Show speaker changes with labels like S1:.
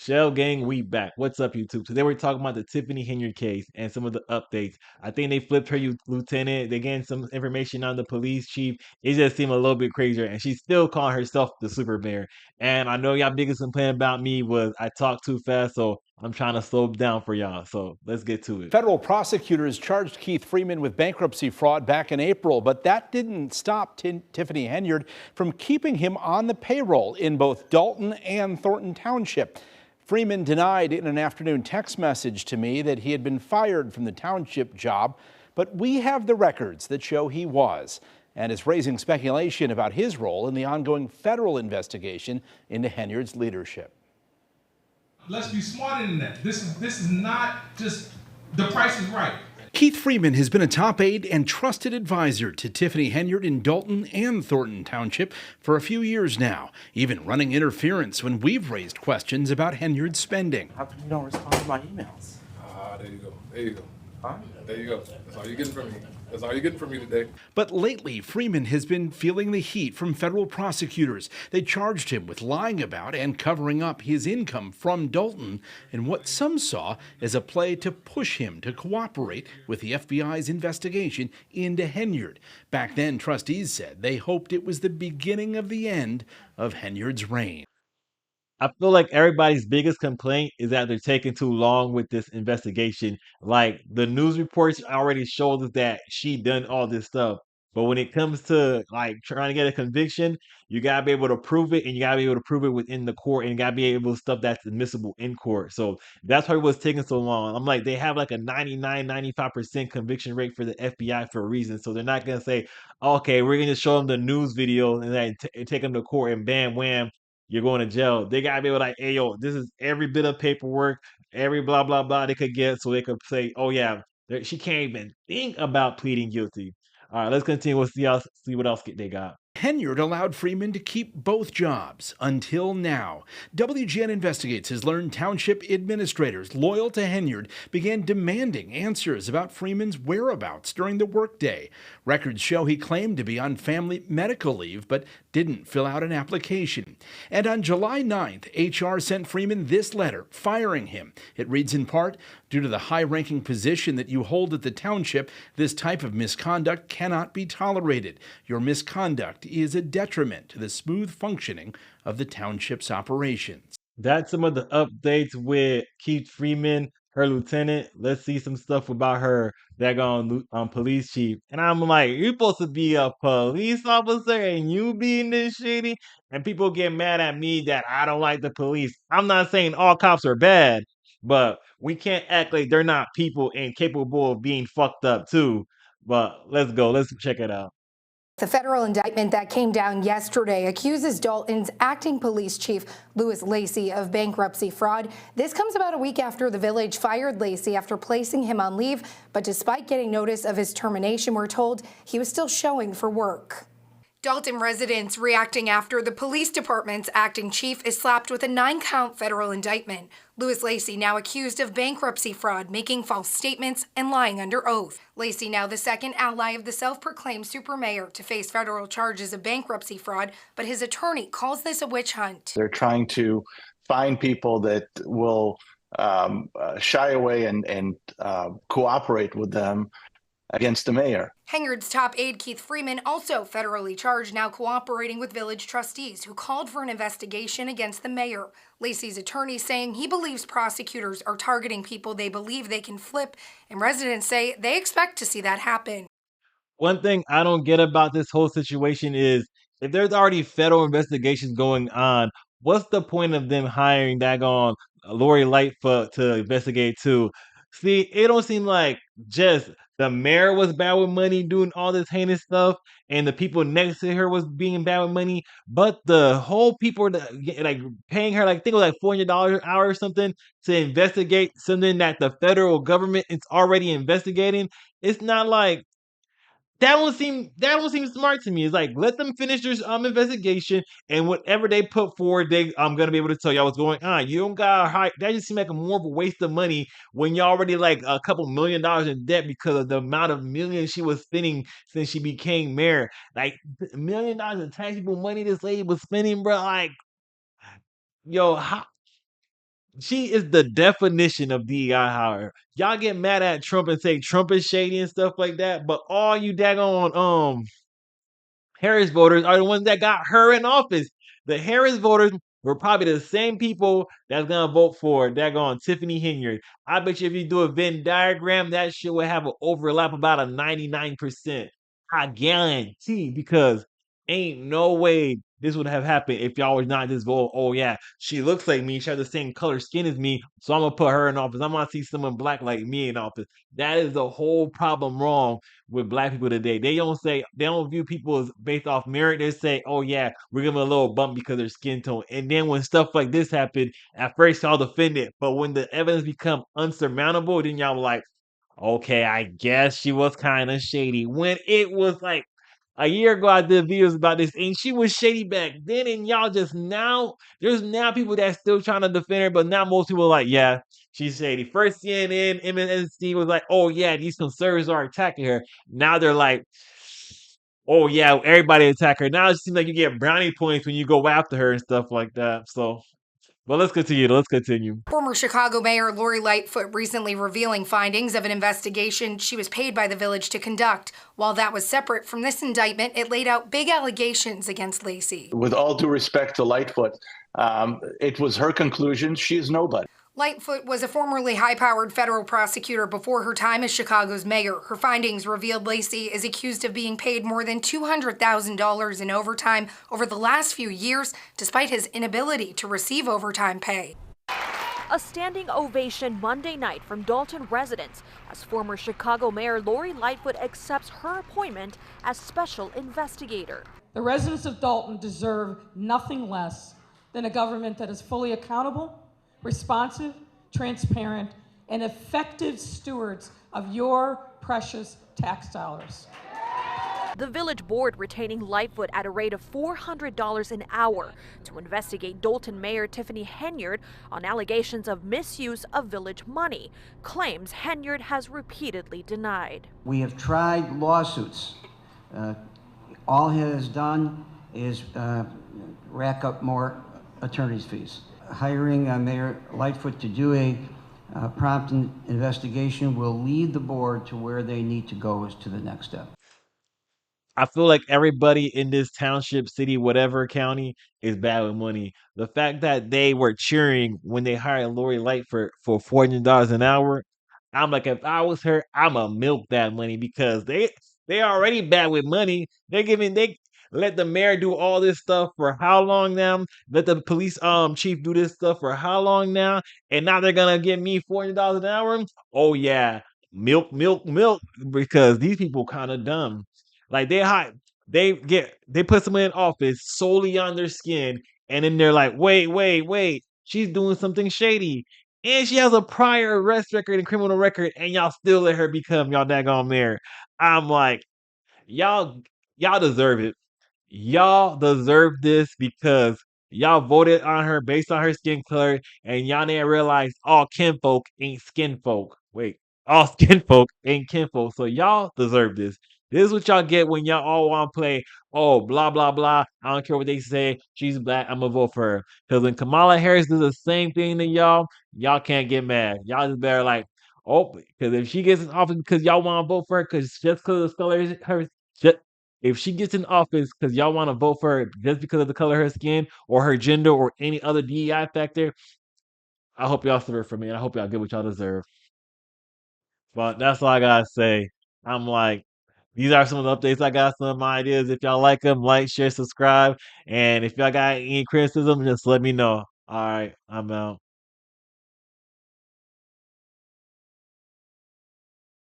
S1: Shell Gang, we back. What's up, YouTube? Today we're talking about the Tiffany Henyard case and some of the updates. I think they flipped her lieutenant. They gained some information on the police chief. It just seemed a little bit crazier, and she's still calling herself the super mayor. And I know y'all biggest complaint about me was I talk too fast, so I'm trying to slow down for y'all. So let's get to it.
S2: Federal prosecutors charged Keith Freeman with bankruptcy fraud back in April, but that didn't stop Tiffany Henyard from keeping him on the payroll in both Dalton and Thornton Township. Freeman denied in an afternoon text message to me that he had been fired from the township job, but we have the records that show he was, and is raising speculation about his role in the ongoing federal investigation into Henyard's leadership.
S3: Let's be smarter than that. This is not just the price is right.
S2: Keith Freeman has been a top aide and trusted advisor to Tiffany Henyard in Dalton and Thornton Township for a few years now, even running interference when we've raised questions about Henyard's spending.
S4: How come you don't respond to my emails?
S5: There you go. There you go.
S4: Huh?
S5: There you go. That's all you're getting from me. That's all you're getting from me today.
S2: But lately, Freeman has been feeling the heat from federal prosecutors. They charged him with lying about and covering up his income from Dalton in what some saw as a play to push him to cooperate with the FBI's investigation into Henyard. Back then, trustees said they hoped it was the beginning of the end of Henyard's reign.
S1: I feel like everybody's biggest complaint is that they're taking too long with this investigation. Like the news reports already showed us that she done all this stuff. But when it comes to like trying to get a conviction, you gotta be able to prove it, and you gotta be able to prove it within the court, and you gotta be able to stuff that's admissible in court. So that's why it was taking so long. I'm like, they have like a 99, 95% conviction rate for the FBI for a reason. So they're not gonna say, okay, we're gonna show them the news video and then take them to court and bam, wham, you're going to jail. They gotta be able to like, hey yo, this is every bit of paperwork, every blah blah blah they could get, so they could say, oh yeah, she can't even think about pleading guilty. All right, let's continue. We'll see what else they got.
S2: Henyard allowed Freeman to keep both jobs until now. WGN Investigates has learned township administrators loyal to Henyard began demanding answers about Freeman's whereabouts during the workday. Records show he claimed to be on family medical leave but didn't fill out an application. And on July 9th, HR sent Freeman this letter firing him. It reads in part, due to the high-ranking position that you hold at the township, this type of misconduct cannot be tolerated. Your misconduct is a detriment to the smooth functioning of the township's operations.
S1: That's some of the updates with Keith Freeman, her lieutenant. Let's see some stuff about her daggone police chief. And I'm like, you're supposed to be a police officer and you being this shady? And people get mad at me that I don't like the police. I'm not saying all cops are bad, but we can't act like they're not people and capable of being fucked up too. But let's go. Let's check it out.
S6: The federal indictment that came down yesterday accuses Dalton's acting police chief, Louis Lacey, of bankruptcy fraud. This comes about a week after the village fired Lacey after placing him on leave. But despite getting notice of his termination, we're told he was still showing for work. Dalton residents reacting after the police department's acting chief is slapped with a 9-count federal indictment. Louis Lacey now accused of bankruptcy fraud, making false statements, and lying under oath. Lacey now the second ally of the self-proclaimed super mayor to face federal charges of bankruptcy fraud, but his attorney calls this a witch hunt.
S7: They're trying to find people that will shy away and cooperate with them against the mayor.
S6: Henyard's top aide Keith Freeman, also federally charged, now cooperating with village trustees who called for an investigation against the mayor. Lacey's attorney saying he believes prosecutors are targeting people they believe they can flip, and residents say they expect to see that happen.
S1: One thing I don't get about this whole situation is if there's already federal investigations going on, what's the point of them hiring daggone Lori Lightfoot to investigate too? See, it don't seem like just the mayor was bad with money doing all this heinous stuff, and the people next to her was being bad with money, but the whole people that like paying her like I think it was like $400 an hour or something to investigate something that the federal government is already investigating. It's not like that don't seem smart to me. It's like let them finish their investigation, and whatever they put forward, I'm gonna be able to tell y'all what's going on. You don't got high. That just seems like a more of a waste of money when you're already like a couple $1,000,000 in debt because of the amount of millions she was spending since she became mayor. Like $1,000,000 of taxable money this lady was spending, bro. Like, yo, how She is the definition of DEI hire. Y'all get mad at Trump and say Trump is shady and stuff like that, but all you daggone Harris voters are the ones that got her in office. The Harris voters were probably the same people that's gonna vote for daggone Tiffany Henyard. I bet you if you do a Venn diagram, that shit would have an overlap about a 99%. I guarantee because ain't no way this would have happened if y'all was not just vote. Oh yeah, she looks like me. She has the same color skin as me, so I'm gonna put her in office. I'm gonna see someone black like me in office. That is the whole problem wrong with black people today. They don't view people as based off merit. They say, oh yeah, we're giving them a little bump because of their skin tone. And then when stuff like this happened, at first y'all defend it, but when the evidence become unsurmountable, then y'all were like, okay, I guess she was kind of shady. When it was like a year ago, I did videos about this, and she was shady back then. And y'all just now, there's now people that still trying to defend her, but now most people are like, yeah, she's shady. First, CNN, MSNBC was like, oh yeah, these conservatives are attacking her. Now they're like, oh yeah, everybody attack her. Now it seems like you get brownie points when you go after her and stuff like that. So, but let's continue. Let's continue.
S6: Former Chicago Mayor Lori Lightfoot recently revealing findings of an investigation she was paid by the village to conduct. While that was separate from this indictment, it laid out big allegations against Lacy.
S7: With all due respect to Lightfoot, it was her conclusion. She's nobody.
S6: Lightfoot was a formerly high-powered federal prosecutor before her time as Chicago's mayor. Her findings revealed Lacy is accused of being paid more than $200,000 in overtime over the last few years, despite his inability to receive overtime pay.
S8: A standing ovation Monday night from Dalton residents as former Chicago Mayor Lori Lightfoot accepts her appointment as special investigator.
S9: The residents of Dalton deserve nothing less than a government that is fully accountable, responsive, transparent, and effective stewards of your precious tax dollars.
S8: The village board retaining Lightfoot at a rate of $400 an hour to investigate Dalton Mayor Tiffany Henyard on allegations of misuse of village money, claims Henyard has repeatedly denied.
S10: We have tried lawsuits. All he has done is rack up more attorney's fees. Hiring Mayor Lightfoot to do a prompt investigation will lead the board to where they need to go as to the next step.
S1: I feel like everybody in this township, city, whatever county is bad with money. The fact that they were cheering when they hired Lori Lightfoot for $400 an hour, I'm like, if I was her, I'ma milk that money because they already bad with money. They let the mayor do all this stuff for how long now? Let the police chief do this stuff for how long now? And now they're gonna give me $400 an hour? Oh yeah, milk, milk, milk, because these people kind of dumb. Like they put someone in office solely on their skin, and then they're like, wait, she's doing something shady. And she has a prior arrest record and criminal record, and y'all still let her become y'all daggone mayor. I'm like, y'all, y'all deserve it. Y'all deserve this because y'all voted on her based on her skin color, and y'all didn't realize all kinfolk ain't skin folk. Wait, all skin folk ain't kinfolk. So y'all deserve this. This is what y'all get when y'all all want to play. Oh, blah blah blah. I don't care what they say. She's black. I'm gonna vote for her. Because when Kamala Harris does the same thing to y'all, y'all can't get mad. Y'all just better like, oh, because if she gets in office because y'all want to vote for her, because just because of the color of her, just, if she gets in office because y'all want to vote for her just because of the color of her skin or her gender or any other DEI factor, I hope y'all serve for me. And I hope y'all get what y'all deserve. But that's all I gotta say. I'm like, these are some of the updates. I got some ideas. If y'all like them, like, share, subscribe. And if y'all got any criticism, just let me know. All right, I'm out.